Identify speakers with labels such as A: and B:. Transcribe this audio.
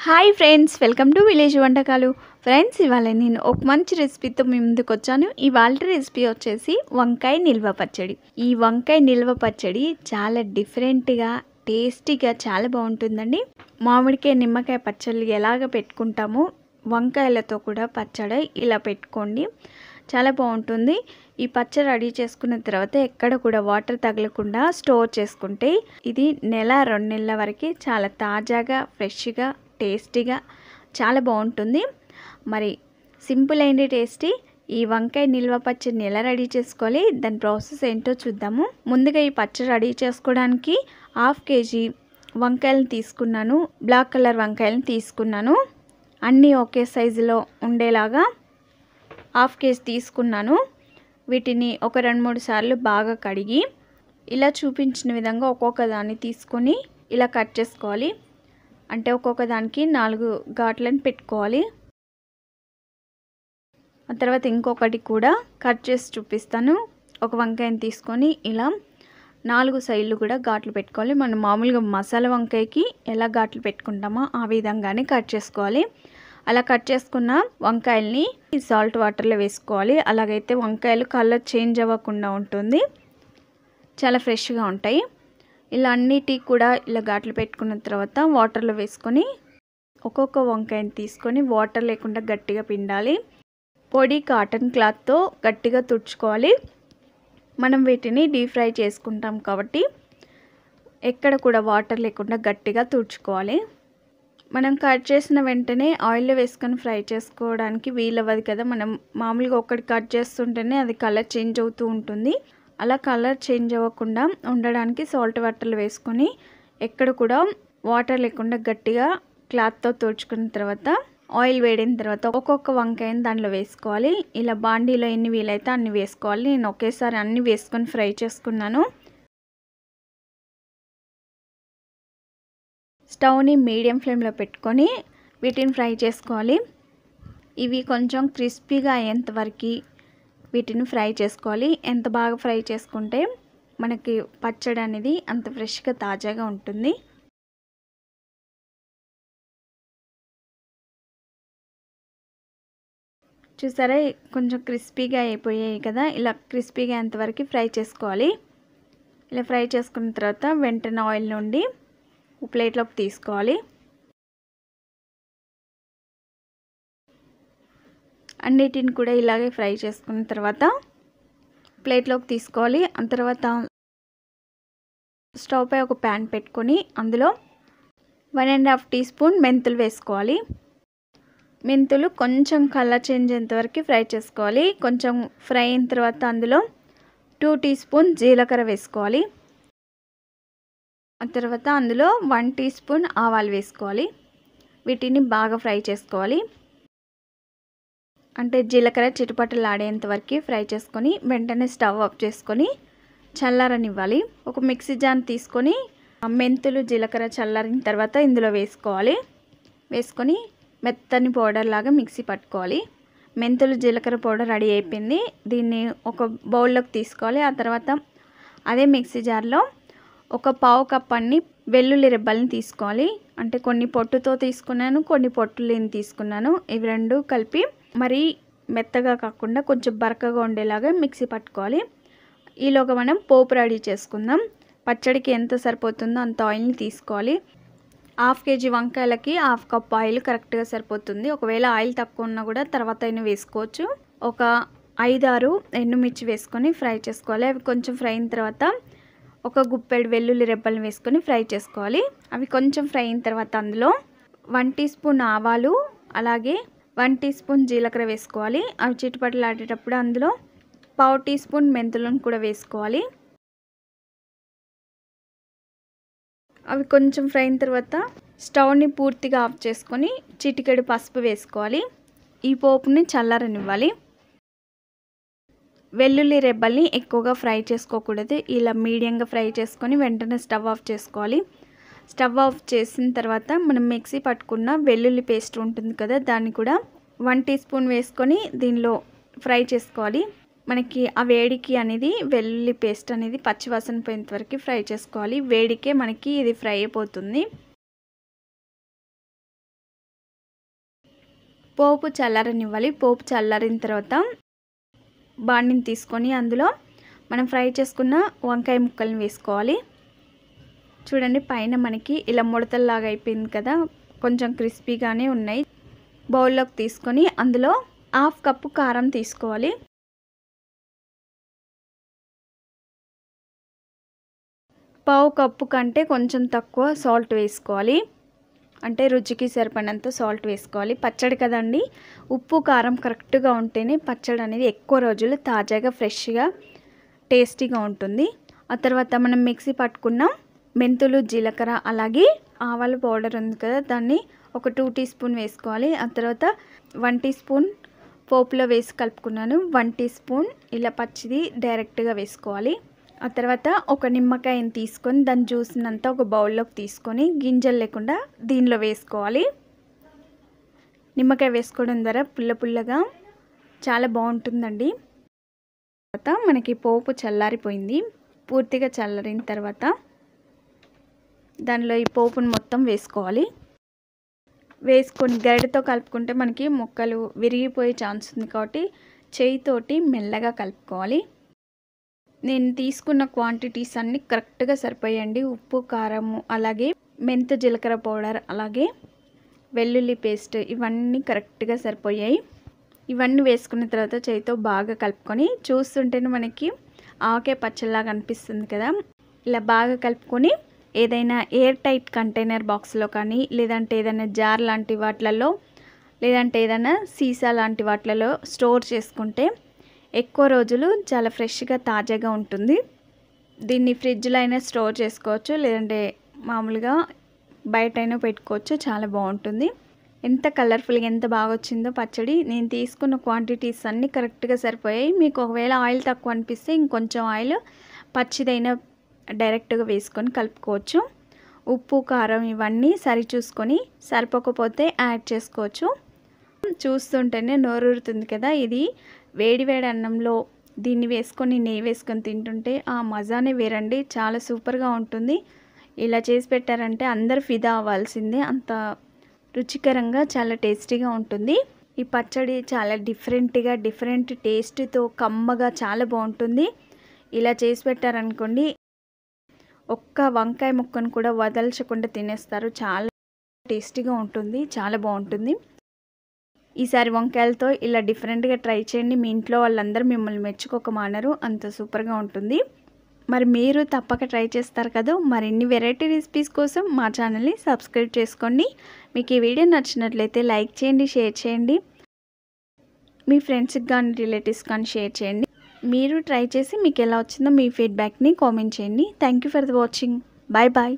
A: Hi friends, welcome to village వంటకాలు. Friends, ఇవాళ నేను ఒక మంచి రెసిపీతో మీ ముందుకు వచ్చాను. ఇవాళ రెసిపీ వచ్చేసి వంకాయ నిల్వ పచ్చడి. ఈ వంకాయ నిల్వ పచ్చడి చాలా డిఫరెంట్గా, టేస్టీగా చాలా బాగుంటుందండి. మామిడికాయ నిమ్మకాయ పచ్చళ్ళు ఎలాగ పెట్టుకుంటామో వంకాయలతో కూడా పచ్చడి ఇలా పెట్టుకోండి, చాలా బాగుంటుంది. ఈ పచ్చడి రెడీ చేసుకున్న తర్వాత ఎక్కడ కూడా వాటర్ తగలకుండా స్టోర్ చేసుకుంటే ఇది నెల 2 నెలల వరకు చాలా తాజాగా, ఫ్రెష్గా, టేస్టీగా చాలా బాగుంటుంది. మరి సింపుల్ అండ్ టేస్టీ ఈ వంకాయ నిల్వ పచ్చడిని ఎలా రెడీ చేసుకోవాలి, దాని ప్రాసెస్ ఏంటో చూద్దాము. ముందుగా ఈ పచ్చడి రెడీ చేసుకోవడానికి 1/2 kg వంకాయలను తీసుకున్నాను. బ్లాక్ కలర్ వంకాయలను తీసుకున్నాను. అన్నీ ఒకే సైజులో ఉండేలాగా 1/2 kg తీసుకున్నాను. వీటిని ఒక 2-3 సార్లు బాగా కడిగి ఇలా చూపించిన విధంగా ఒక్కొక్క దాన్ని తీసుకొని ఇలా కట్ చేసుకోవాలి. అంటే ఒక్కొక్క దానికి 4 ఘాట్లను పెట్టుకోవాలి. ఆ తర్వాత ఇంకొకటి కూడా కట్ చేసి చూపిస్తాను. ఒక వంకాయని తీసుకొని ఇలా 4 సైడ్లు కూడా ఘాట్లు పెట్టుకోవాలి. మనం మామూలుగా మసాలా వంకాయకి ఎలా ఘాట్లు పెట్టుకుంటామో ఆ విధంగానే కట్ చేసుకోవాలి. అలా కట్ చేసుకున్న వంకాయల్ని సాల్ట్ వాటర్లో వేసుకోవాలి. అలాగైతే వంకాయలు కలర్ చేంజ్ అవ్వకుండా ఉంటుంది, చాలా ఫ్రెష్గా ఉంటాయి. ఇలా అన్నిటి కూడా ఇలా ఘాట్లు పెట్టుకున్న తర్వాత వాటర్లో వేసుకొని ఒక్కొక్క వంకాయని తీసుకొని వాటర్ లేకుండా గట్టిగా పిండాలి. పొడి కాటన్ క్లాత్తో గట్టిగా తుడుచుకోవాలి. మనం వీటిని డీప్ ఫ్రై చేసుకుంటాం కాబట్టి ఎక్కడ కూడా వాటర్ లేకుండా గట్టిగా తుడుచుకోవాలి. మనం కట్ చేసిన వెంటనే ఆయిల్లో వేసుకొని ఫ్రై చేసుకోవడానికి వీలవ్వదు కదా. మనం మామూలుగా ఒకటి కట్ చేస్తుంటేనే అది కలర్ చేంజ్ అవుతూ ఉంటుంది. అలా కలర్ చేంజ్ అవ్వకుండా ఉండడానికి సాల్ట్ వాటర్లు వేసుకొని ఎక్కడ కూడా వాటర్ లేకుండా గట్టిగా క్లాత్తో తుడుచుకున్న తర్వాత ఆయిల్ వేడిన తర్వాత ఒక్కొక్క వంకాయని దాంట్లో వేసుకోవాలి. ఇలా బాండీలో ఎన్ని వీలైతే అన్ని వేసుకోవాలి. నేను ఒకేసారి అన్ని వేసుకొని ఫ్రై చేసుకున్నాను. స్టవ్ని మీడియం ఫ్లేమ్లో పెట్టుకొని వీటిని ఫ్రై చేసుకోవాలి. ఇవి కొంచెం క్రిస్పీగా అయ్యేంతవరకు వీటిని ఫ్రై చేసుకోవాలి. ఎంత బాగా ఫ్రై చేసుకుంటే మనకి పచ్చడి అనేది అంత ఫ్రెష్గా, తాజాగా ఉంటుంది. చూసారా, కొంచెం క్రిస్పీగా అయిపోయాయి కదా. ఇలా క్రిస్పీగా అయ్యేంతవరకు ఫ్రై చేసుకోవాలి. ఇలా ఫ్రై చేసుకున్న తర్వాత వెంటనే ఆయిల్ నుండి ప్లేట్లోకి తీసుకోవాలి. అన్నిటిని కూడా ఇలాగే ఫ్రై చేసుకున్న తర్వాత ప్లేట్లోకి తీసుకోవాలి. ఆ తర్వాత స్టవ్ పై ఒక ప్యాన్ పెట్టుకొని అందులో 1.5 టీ స్పూన్ మెంతులు వేసుకోవాలి. మెంతులు కొంచెం కలర్ చేంజ్ అయ్యేంతవరకు ఫ్రై చేసుకోవాలి. కొంచెం ఫ్రై అయిన తర్వాత అందులో 2 టీ స్పూన్ జీలకర్ర వేసుకోవాలి. ఆ తర్వాత అందులో 1 టీ స్పూన్ ఆవాలు వేసుకోవాలి. వీటిని బాగా ఫ్రై చేసుకోవాలి. అంటే జీలకర్ర చిటపటలాడేంత వరకు ఫ్రై చేసుకొని వెంటనే స్టవ్ ఆఫ్ చేసుకొని చల్లారనివ్వాలి. ఒక మిక్సీ జార్ తీసుకొని మెంతులు, జీలకర్ర చల్లారిన తర్వాత ఇందులో వేసుకోవాలి. వేసుకొని మెత్తని పౌడర్ లాగా మిక్సీ పట్టుకోవాలి. మెంతులు, జీలకర్ర పౌడర్ రెడీ అయిపోయింది. దీన్ని ఒక బౌల్లోకి తీసుకోవాలి. ఆ తర్వాత అదే మిక్సీ జార్లో ఒక 1/2 కప్ అన్ని వెల్లుల్లి రెబ్బల్ని తీసుకోవాలి. అంటే కొన్ని పొట్టుతో తీసుకున్నాను, కొన్ని పొట్టు లేని తీసుకున్నాను. ఇవి రెండు కలిపి మరీ మెత్తగా కాకుండా కొంచెం బరకగా ఉండేలాగా మిక్సీ పట్టుకోవాలి. ఈలోగా మనం పోపు రెడీ చేసుకుందాం. పచ్చడికి ఎంత సరిపోతుందో అంత ఆయిల్ని తీసుకోవాలి. 1/2 kg వంకాయలకి 1/2 కప్ ఆయిల్ కరెక్ట్గా సరిపోతుంది. ఒకవేళ ఆయిల్ తక్కువ ఉన్నా కూడా తర్వాత అయినా వేసుకోవచ్చు. ఒక 5-6 ఎండుమిర్చి వేసుకొని ఫ్రై చేసుకోవాలి. అవి కొంచెం ఫ్రై అయిన తర్వాత ఒక గుప్పెడు వెల్లుల్లి రెబ్బలను వేసుకొని ఫ్రై చేసుకోవాలి. అవి కొంచెం ఫ్రై అయిన తర్వాత అందులో 1 టీ స్పూన్ ఆవాలు, అలాగే 1 టీ స్పూన్ జీలకర్ర వేసుకోవాలి. అవి చిటపటలాడేటప్పుడు అందులో 1/2 టీ స్పూన్ మెంతులను కూడా వేసుకోవాలి. అవి కొంచెం ఫ్రై అయిన తర్వాత స్టవ్ని పూర్తిగా ఆఫ్ చేసుకొని చిటికెడు పసుపు వేసుకోవాలి. ఈ పోపుని చల్లారనివ్వాలి. వెల్లుల్లి రెబ్బల్ని ఎక్కువగా ఫ్రై చేసుకోకూడదు. ఇలా మీడియంగా ఫ్రై చేసుకొని వెంటనే స్టవ్ ఆఫ్ చేసుకోవాలి. స్టవ్ ఆఫ్ చేసిన తర్వాత మనం మిక్సీ పట్టుకున్న వెల్లుల్లి పేస్ట్ ఉంటుంది కదా, దాన్ని కూడా 1 టీ స్పూన్ వేసుకొని దీనిలో ఫ్రై చేసుకోవాలి. మనకి ఆ వేడికి అనేది వెల్లుల్లి పేస్ట్ అనేది పచ్చివాసన పోయేంత వరకు ఫ్రై చేసుకోవాలి. వేడికే మనకి ఇది ఫ్రై అయిపోతుంది. పోపు చల్లారనివ్వాలి. పోపు చల్లారిన తర్వాత బాండిని తీసుకొని అందులో మనం ఫ్రై చేసుకున్న వంకాయ ముక్కల్ని వేసుకోవాలి. చూడండి పైన మనకి ఇలా ముడతల్లాగా అయిపోయింది కదా, కొంచెం క్రిస్పీగానే ఉన్నాయి. బౌల్లోకి తీసుకొని అందులో 1/2 కప్పు కారం తీసుకోవాలి. పావు కప్పు కంటే కొంచెం తక్కువ సాల్ట్ వేసుకోవాలి. అంటే రుచికి సరిపడినంత సాల్ట్ వేసుకోవాలి. పచ్చడి కదండి, ఉప్పు కారం కరెక్ట్గా ఉంటేనే పచ్చడి అనేది ఎక్కువ రోజులు తాజాగా ఫ్రెష్గా టేస్టీగా ఉంటుంది. ఆ తర్వాత మనం మిక్సీ పట్టుకున్న మెంతులు, జీలకర్ర అలాగే ఆవాల పౌడర్ ఉంది కదా, దాన్ని ఒక 2 టీ స్పూన్ వేసుకోవాలి. ఆ తర్వాత 1 టీ స్పూన్ పోపులో వేసి కలుపుకున్నాను. 1 టీ స్పూన్ ఇలా పచ్చిది డైరెక్ట్గా వేసుకోవాలి. ఆ తర్వాత ఒక నిమ్మకాయని తీసుకొని దాని జ్యూస్నంతా ఒక బౌల్లోకి తీసుకొని గింజలు లేకుండా దీనిలో వేసుకోవాలి. నిమ్మకాయ వేసుకోవడం ద్వారా పుల్ల పుల్లగా చాలా బాగుంటుందండి. తర్వాత మనకి పోపు చల్లారిపోయింది. పూర్తిగా చల్లారిన తర్వాత దానిలో ఈ పోపును మొత్తం వేసుకోవాలి. వేసుకొని గరిటెతో కలుపుకుంటే మనకి ముక్కలు విరిగిపోయే ఛాన్స్ ఉంది కాబట్టి చేయితోటి మెల్లగా కలుపుకోవాలి. నేను తీసుకున్న క్వాంటిటీస్ అన్నీ కరెక్ట్గా సరిపోయండి. ఉప్పు, కారము, అలాగే మెంతు జీలకర్ర పౌడర్, అలాగే వెల్లుల్లి పేస్ట్ ఇవన్నీ కరెక్ట్గా సరిపోయాయి. ఇవన్నీ వేసుకున్న తర్వాత చేయితో బాగా కలుపుకొని చూస్తుంటేనే మనకి ఆవకాయ పచ్చడిలాగా అనిపిస్తుంది కదా, ఇలా బాగా కలుపుకొని ఏదైనా ఎయిర్ టైట్ కంటైనర్ బాక్స్లో కానీ లేదంటే ఏదైనా జార్ లాంటి వాటిలలో లేదంటే ఏదైనా సీసా లాంటి వాటిలలో స్టోర్ చేసుకుంటే ఎక్కువ రోజులు చాలా ఫ్రెష్గా తాజాగా ఉంటుంది. దీన్ని ఫ్రిడ్జ్లో అయినా స్టోర్ చేసుకోవచ్చు, లేదంటే మామూలుగా బయట అయినా పెట్టుకోవచ్చు. చాలా బాగుంటుంది. ఎంత కలర్ఫుల్గా ఎంత బాగా వచ్చిందో పచ్చడి. నేను తీసుకున్న క్వాంటిటీస్ అన్నీ కరెక్ట్గా సరిపోయాయి. మీకు ఒకవేళ ఆయిల్ తక్కువ అనిపిస్తే ఇంకొంచెం ఆయిల్ పచ్చిదైనా డైరెక్ట్గా వేసుకొని కలుపుకోవచ్చు. ఉప్పు, కారం ఇవన్నీ సరి చూసుకొని సరిపోకపోతే యాడ్ చేసుకోవచ్చు. చూస్తుంటేనే నోరూరుతుంది కదా. ఇది వేడి వేడి అన్నంలో దీన్ని వేసుకొని నెయ్యి వేసుకొని తింటుంటే ఆ మజానే వేరండి. చాలా సూపర్గా ఉంటుంది. ఇలా చేసి పెట్టారంటే అందరు ఫిదా అవ్వాల్సిందే, అంత రుచికరంగా చాలా టేస్టీగా ఉంటుంది. ఈ పచ్చడి చాలా డిఫరెంట్ టేస్ట్తో కమ్మగా చాలా బాగుంటుంది. ఇలా చేసి పెట్టారనుకోండి, ఒక్క వంకాయ ముక్కను కూడా వదల్చకుండా తినేస్తారు. చాలా టేస్టీగా ఉంటుంది, చాలా బాగుంటుంది. ఈసారి వంకాయలతో ఇలా డిఫరెంట్గా ట్రై చేయండి. మీ ఇంట్లో వాళ్ళందరూ మిమ్మల్ని మెచ్చుకోక మానరు, అంత సూపర్గా ఉంటుంది. మరి మీరు తప్పక ట్రై చేస్తారు కదా. మరిన్ని వెరైటీ రెసిపీస్ కోసం మా ఛానల్ని సబ్స్క్రైబ్ చేసుకోండి. మీకు ఈ వీడియో నచ్చినట్లయితే లైక్ చేయండి, షేర్ చేయండి, మీ ఫ్రెండ్స్కి కానీ రిలేటివ్స్ కానీ షేర్ చేయండి. మీరు ట్రై చేసి మీకు ఎలా వచ్చిందో మీ ఫీడ్బ్యాక్ని కామెంట్ చేయండి. Thank you for the watching. Bye bye.